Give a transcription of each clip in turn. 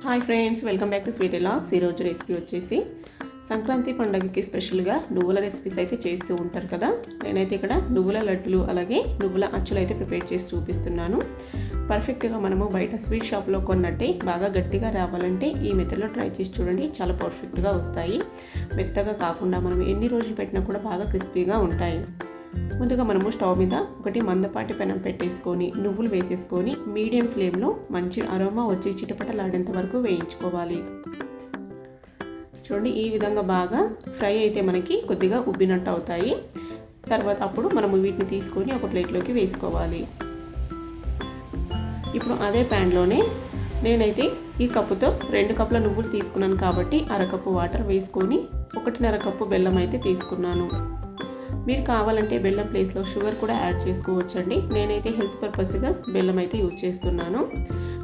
Hi friends, welcome back to Sweety Logs. ఈరోజు recipe వచ్చేసి సంక్రాంతి పండుగకి స్పెషల్గా నువ్వుల రెసిపీస్ అయితే చేస్తూ ఉంటారు కదా. నేనైతే ఇక్కడ నువ్వుల లడ్డులు అలాగే నువ్వుల అచ్చులు అయితే ప్రిపేర్ చేసి చూపిస్తున్నాను. పర్ఫెక్ట్గా మనము బయట స్వీట్ షాప్లో కొన్నట్టే బాగా గట్టిగా రావాలంటే ఈ మెథడ్లో ట్రై చేసి చూడండి. చాలా పర్ఫెక్ట్గా వస్తాయి. మెత్తగా కాకుండా మనం ఎన్ని రోజులు పెట్టినా కూడా బాగా క్రిస్పీగా ఉంటాయి. ముందుగా మనము స్టవ్ మీద ఒకటి మందపాటి పెనం పెట్టేసుకొని నువ్వులు వేసేసుకొని మీడియం ఫ్లేమ్లో మంచి అరోమా వచ్చి చిటపటలాడేంత వరకు వేయించుకోవాలి. చూడండి, ఈ విధంగా బాగా ఫ్రై అయితే మనకి కొద్దిగా ఉబ్బినట్టు అవుతాయి. తర్వాత అప్పుడు మనము వీటిని తీసుకొని ఒక ప్లేట్లోకి వేసుకోవాలి. ఇప్పుడు అదే ప్యాన్లోనే నేనైతే ఈ కప్పుతో 2 కప్పుల నువ్వులు తీసుకున్నాను కాబట్టి అరకప్పు వాటర్ వేసుకొని 1.5 కప్పు బెల్లం అయితే తీసుకున్నాను. మీరు కావాలంటే బెల్లం ప్లేస్లో షుగర్ కూడా యాడ్ చేసుకోవచ్చండి. నేనైతే హెల్త్ పర్పస్గా బెల్లం అయితే యూజ్ చేస్తున్నాను.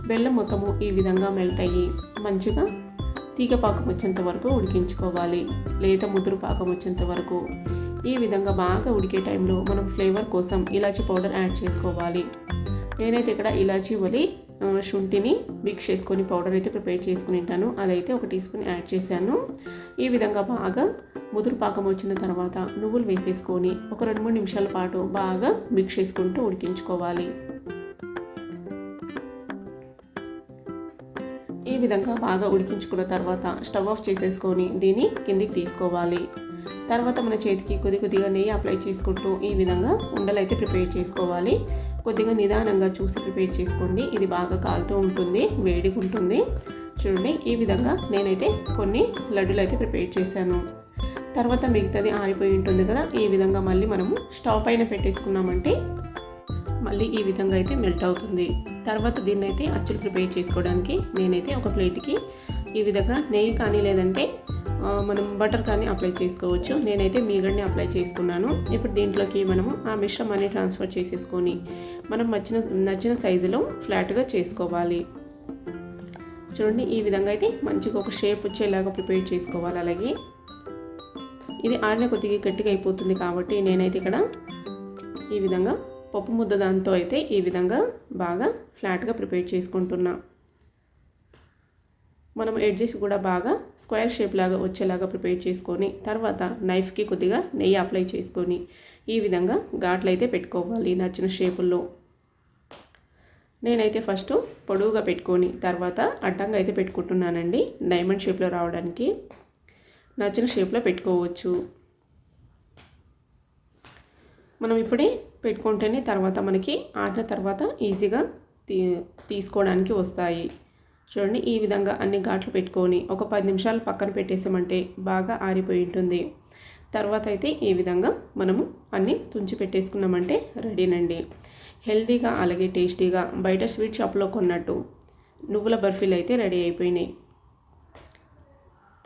బెల్లం మొత్తము ఈ విధంగా మెల్ట్ అయ్యి మంచిగా తీగ పాకం వచ్చేంత వరకు ఉడికించుకోవాలి. లేత ముదురు పాకం వచ్చేంత వరకు. ఈ విధంగా బాగా ఉడికే టైంలో మనం ఫ్లేవర్ కోసం ఇలాచీ పౌడర్ యాడ్ చేసుకోవాలి. నేనైతే ఇక్కడ ఇలాచీ వలి శుంఠిని మిక్స్ చేసుకొని పౌడర్ అయితే ప్రిపేర్ చేసుకుని ఉంటాను. అదైతే 1 టీ స్పూన్ యాడ్ చేశాను. ఈ విధంగా బాగా ముదురు పాకం వచ్చిన తర్వాత నువ్వులు వేసేసుకొని ఒక 2-3 నిమిషాల పాటు బాగా మిక్స్ చేసుకుంటూ ఉడికించుకోవాలి. ఈ విధంగా బాగా ఉడికించుకున్న తర్వాత స్టవ్ ఆఫ్ చేసేసుకొని దీన్ని కిందికి తీసుకోవాలి. తర్వాత మన చేతికి కొద్దిగా నెయ్యి అప్లై చేసుకుంటూ ఈ విధంగా ఉండలు అయితే ప్రిపేర్ చేసుకోవాలి. కొద్దిగా నిదానంగా చూసి ప్రిపేర్ చేసుకోండి. ఇది బాగా కాలుతూ ఉంటుంది, వేడిగా ఉంటుంది. చూడండి, ఈ విధంగా నేనైతే కొన్ని లడ్డూలు అయితే ప్రిపేర్ చేశాను. తర్వాత మిగతాది ఆరిపోయి ఉంటుంది కదా, ఈ విధంగా మళ్ళీ మనము స్టవ్ పైన పెట్టేసుకున్నామంటే మళ్ళీ ఈ విధంగా అయితే మెల్ట్ అవుతుంది. తర్వాత దీన్ని అయితే అచ్చులు ప్రిపేర్ చేసుకోవడానికి నేనైతే ఒక ప్లేట్కి ఈ విధంగా నెయ్యి కానీ లేదంటే మనం బటర్ కానీ అప్లై చేసుకోవచ్చు. నేనైతే మీగడ్ని అప్లై చేసుకున్నాను. ఇప్పుడు దీంట్లోకి మనము ఆ మిశ్రమాన్ని ట్రాన్స్ఫర్ చేసేసుకొని మనం నచ్చిన సైజులో ఫ్లాట్గా చేసుకోవాలి. చూడండి, ఈ విధంగా అయితే మంచిగా ఒక షేప్ వచ్చేలాగా ప్రిపేర్ చేసుకోవాలి. అలాగే ఇది ఆరిన కొద్దిగా గట్టిగా అయిపోతుంది కాబట్టి నేనైతే ఇక్కడ ఈ విధంగా పప్పు ముద్ద దాంతో అయితే ఈ విధంగా బాగా ఫ్లాట్గా ప్రిపేర్ చేసుకుంటున్నా. మనం ఎడ్జెస్ కూడా బాగా స్క్వేర్ షేప్ లాగా వచ్చేలాగా ప్రిపేర్ చేసుకొని తర్వాత నైఫ్కి కొద్దిగా నెయ్యి అప్లై చేసుకొని ఈ విధంగా ఘాట్లు అయితే పెట్టుకోవాలి నచ్చిన షేపుల్లో. నేనైతే ఫస్ట్ పొడవుగా పెట్టుకొని తర్వాత అడ్డంగా అయితే పెట్టుకుంటున్నానండి. డైమండ్ షేప్లో రావడానికి నచ్చిన షేప్లో పెట్టుకోవచ్చు. మనం ఇప్పుడే పెట్టుకుంటేనే తర్వాత మనకి ఆరిన తర్వాత ఈజీగా తీసుకోవడానికి వస్తాయి. చూడండి, ఈ విధంగా అన్ని ఘాట్లు పెట్టుకొని ఒక 10 నిమిషాలు పక్కన పెట్టేసామంటే బాగా ఆరిపోయి ఉంటుంది. తర్వాత అయితే ఈ విధంగా మనము అన్నీ తుంచి పెట్టేసుకున్నామంటే రెడీనండి. హెల్తీగా అలాగే టేస్టీగా బయట స్వీట్ షాప్లో కొన్నట్టు నువ్వుల బర్ఫీలు అయితే రెడీ అయిపోయినాయి.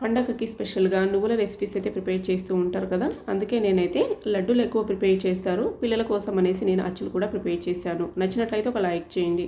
పండగకి స్పెషల్గా నువ్వుల రెసిపీస్ అయితే ప్రిపేర్ చేస్తూ ఉంటారు కదా, అందుకే నేనైతే లడ్డూలు ఎక్కువ ప్రిపేర్ చేస్తారు. పిల్లల కోసం అనేసి నేను అచ్చులు కూడా ప్రిపేర్ చేశాను. నచ్చినట్లయితే ఒక లైక్ చేయండి.